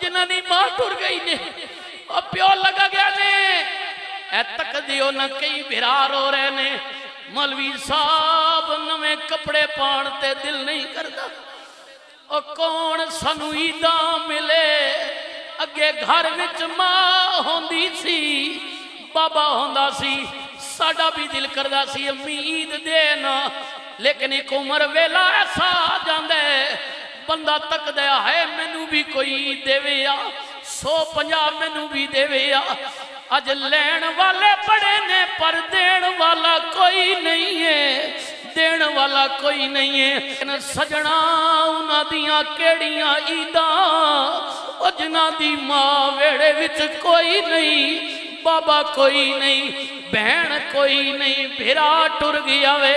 जिन्हां दी मां टुर गई ने और प्यो लगा गया ने ए तक दियो न कई भिरा रो रहे ने मौलवी साहब नवे कपड़े पाण ते दिल नहीं करता और कौन सानू ईदा मिले अगे घर विच मां होंदी सी बाबा होंदा सी साडा भी दिल करदा सी अम्मी ईद देना लेकिन एक उम्र वेला ऐसा आ जांदा है बंदा तकदा है मैनू भी कोई देवे आ 150 मैनू भी देवे आ अज लैण वाले बड़े ने पर देण वाला कोई नहीं है देण वाला कोई नहीं है सजना उन्हां दियां केड़ियां ईदां जिन्हां दी मां वेड़े विच कोई नहीं बाबा कोई नहीं बहन कोई नहीं भिरा टुर गया वे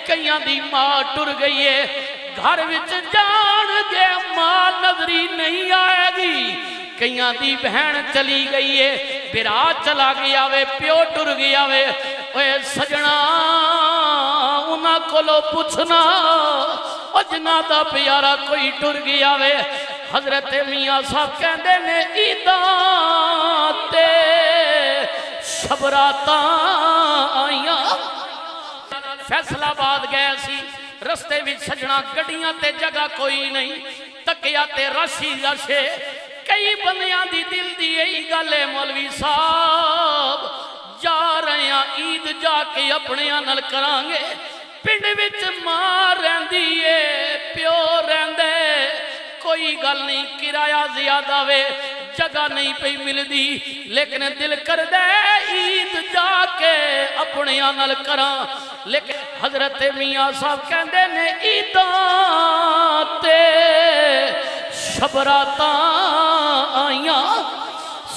कईयां दी मां टुर गई है घर विच जान के मां नजरी नहीं आएगी कईयां दी बहन चली गई है भिरा चला गया वे प्यो टुर गया वे ओए सजना उन्हां कोलों पुछना जिन्हां दा प्यारा कोई टुर गया वे हजरत मियां साहब कहंदे ने ईदां ते शबरातां आईयां फैसलाबाद गए सी रस्ते विच सजना गड्डियां ते जगह कोई नहीं तकिया ते राशि रशे कई बंदियां दी दिल दी यही गल है मौलवी साहब जा रहे हैं ईद जाके अपने नाल करांगे पिंड विच मां रहिंदी है प्यो रहिंदे कोई गल नहीं किराया ज्यादा वे जगह नहीं पई मिलदी लेकिन दिल करदा ईद जाके अपने नाल करा लेकिन हजरत मियां साहब कहंदे ने ईदां ते शबरातां आईयां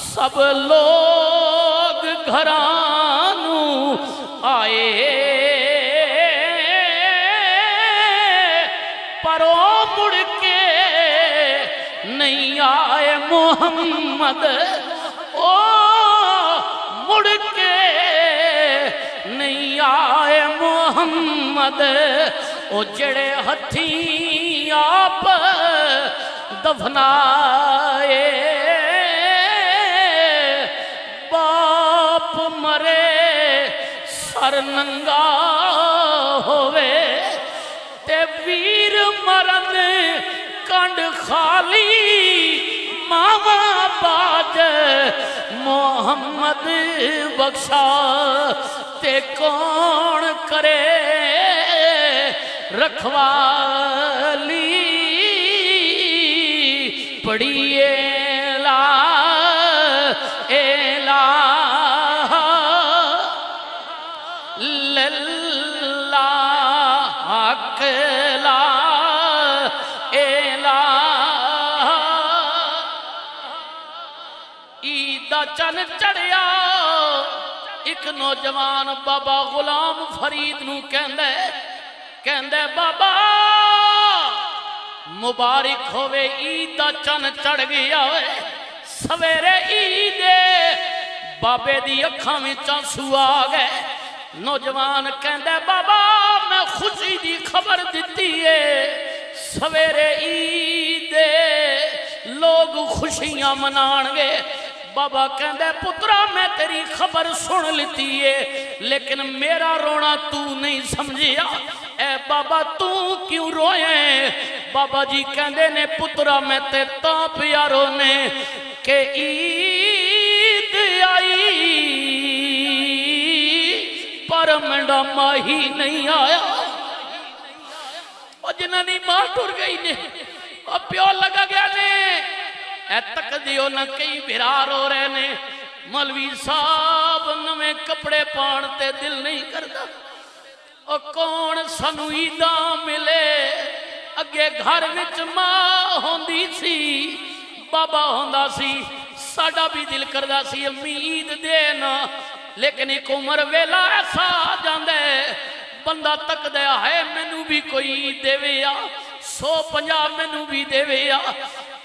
सब लोग घरां नूं आए पर ओ मुड़ के नहीं आए मोहम्मद ओ मुड़ के नहीं आए मोहम्मद ओ जड़े हथी आप दफनाए बाप मरे सर नंगा होवे ते वीर मरन कंड खाली मावा बाज मोहम्मद बख्शा ते कौन करे रखवाली पढ़िए ला एला लल्ला हकला एला ईदा चन चढ़िया एक नौजवान बाबा गुलाम फरीद नू कहंदे बाबा मुबारक होवे ईद दा चन चढ़ गया वे सवेरे ईद बाबे दी अखां विच आंसू आ गए नौजवान कहंदे बाबा मैं खुशी दी खबर दिती है सवेरे ईद लोग खुशियां मनाणगे बाबा कहंदे पुत्रा मैं तेरी खबर सुन लीती है लेकिन मेरा रोना तू नहीं समझिया ए बाबा तू क्यों रोए बाबा जी कहंदे ने पुत्रा मैं ते तां प्यारो ने के ईद आई पर मेरा माही नहीं आया और जिन्हां दी मां टुर गई ने और प्यो लगा गया ने ए तक दियो न कई भिरा रो रहे ने मौलवी साहब नवे कपड़े पाण ते दिल नहीं करता और कौन सानू ईदा मिले अगे घर विच मां होंदी सी बाबा होंदा सी साडा भी दिल करदा सी अम्मी ईद देना लेकिन एक उम्र वेला ऐसा आ जांदा है बंदा तकदा है मैनू भी कोई देवे आ 150 मैनू भी देवे आ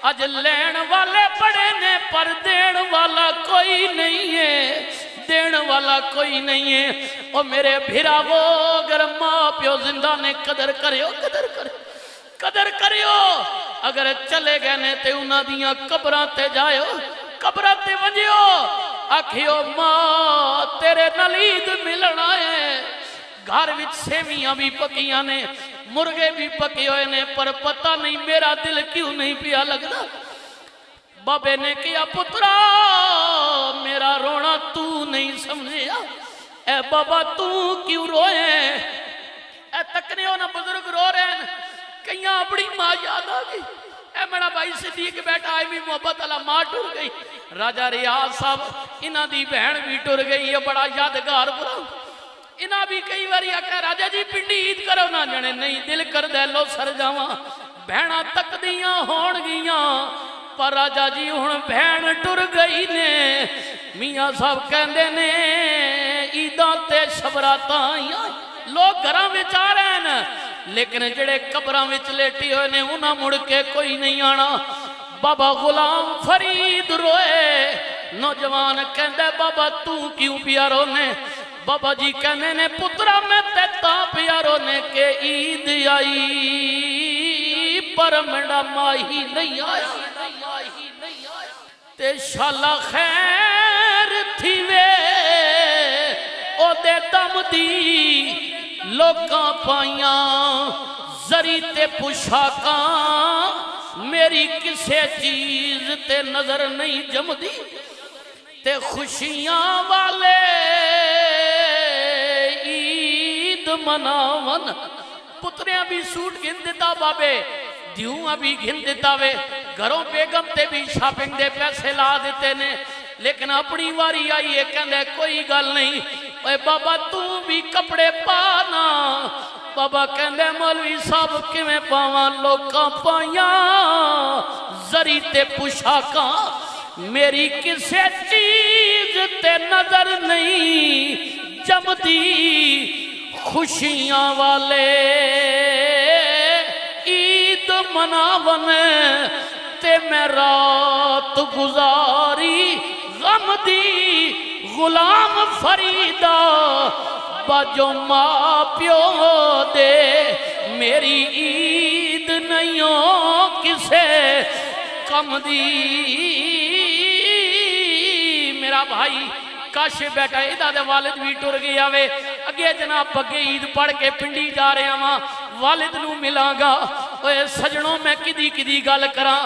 अज लैण वाले बड़े ने पर देण वाला कोई नहीं है देण वाला कोई नहीं है ओ मेरे भिरावो अगर मां प्यो जिंदा ने कदर करियो कदर करियो اگر چلے گئے نے تے انہاں دیاں قبراں تے جائیو قبراں تے ونجیو آکھیو ماں تیرے نلید ملنا ہے گھر وچ سیویاں بھی پکیاں نے مرغے بھی پکے ہوئے نے پر پتہ نہیں میرا دل کیوں نہیں پیا لگدا بابے نے کیا پترا میرا رونا تو نہیں سمجھیا اے بابا تو کیوں روئے اے تکنے ہونا بزرگ رو رہے ہیں کئیاں اپنی ماں یاد آ گئی اے میرا بھائی صدیق بیٹھا آئی بھی محبت اللہ ماں ٹور گئی راجہ ریاض صاحب انہاں دی بہن بھی ٹور گئی یہ بڑا یادگار برا انہاں بھی کئی باری آکھا راجہ جی پنڈی عید کرو نہ جنے نہیں دل کر دے لو سر جاواں بہناں تک دیاں ہون گیاں پر راجہ جی ہن بہن ٹر گئی نے میاں صاحب کہندے نے عیداں تے شبراتاں آئیاں لوگ گھراں وچ آ رہے ہیں لیکن جڑے قبراں وچ لیٹی ہوئے نے انہاں مڑ کے کوئی نہیں آنا بابا غلام فرید روئے نوجوان کہندے بابا تو کیوں پیا رونے بابا جی کہنے نے پترا میں تے تاں پیا رونے کہ عید آئی پر میرا ماہی نہیں آیا تے شالا خیر تھی وے او دے دم دی لوکاں پائیاں زری تے پشاکاں میری کسے چیز تے نظر نہیں جمدی تے خوشیاں والے عید مناون پتریاں بھی سوٹ گھن دیتا بابے دیوہاں بھی گھن دیتا وے گھروں بیگم تے بھی شاپنگ دے پیسے لا دیتے نے لیکن اپنی واری آئی ہے کہندے کوئی گل نہیں اے بابا تو بھی کپڑے پانا بابا کہندے مولوی صاحب کیویں پاواں لوکاں پائیاں زری تے پوشاکاں میری کسے چیز تے نظر نہیں جمدی خوشیاں والے عید مناون تے میں رات گزاری غم دی غلام فریدہ باجو ماں پیو دے میری عید نہیں ہو کسے کم دی میرا بھائی کاش بیٹا ایدہ دے والد بھی ٹر گیا وے اگے جناب بگے عید پڑھ کے پنڈی جا رہے ہیں والد نو ملاں گا اوے سجنوں میں کدی کدی گال کراں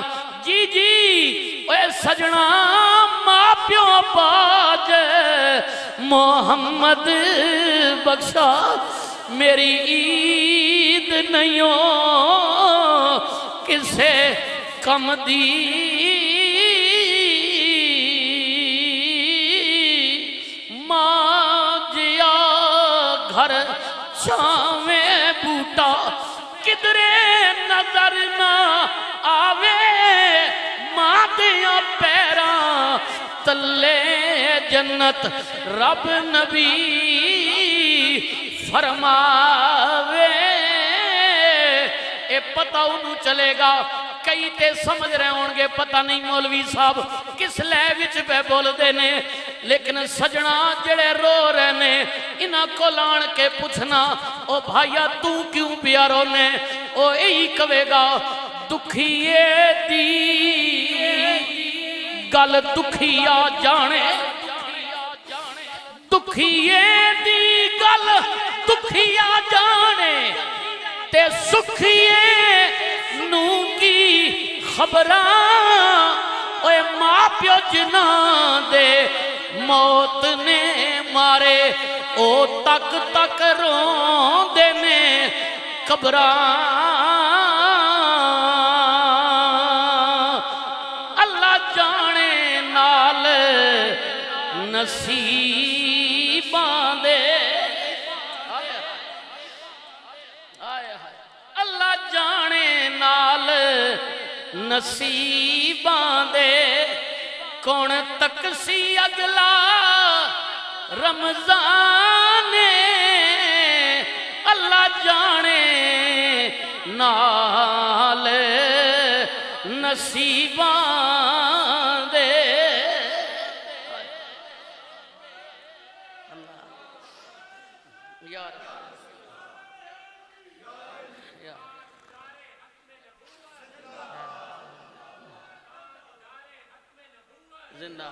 جی جی اوے سجنہ ماں پیو باج محمد بخشا میری عید نہیں ہو کسے کم دی ماں جیا گھر چھاویں بوٹا کدرے نظر نہ آوے ماں دیا پیراں تلے جنت رب نبی فرماوے اے پتہ انہوں چلے گا کئی تے سمجھ رہے ہونگے پتہ نہیں مولوی صاحب کس لے وچ پہ بول دینے لیکن سجنا جڑے رو رہے نے انہاں کو لان کے پوچھنا او بھائیا تو کیوں پیا رونے او ایہی کہے گا دکھیے دی گل دکھیا جانے دکھیے دی گل دکھیا جانے تے سکھیے نو کی خبراں اوے ماں پیو جناں دے موت نے مارے او تک تک رون دینے قبراں اللہ جانے نال نصیباں دے اللہ جانے نال نصیباں دے کون تک سی اگلا رمضان اللہ جانے نال نصیباں دے یار زندہ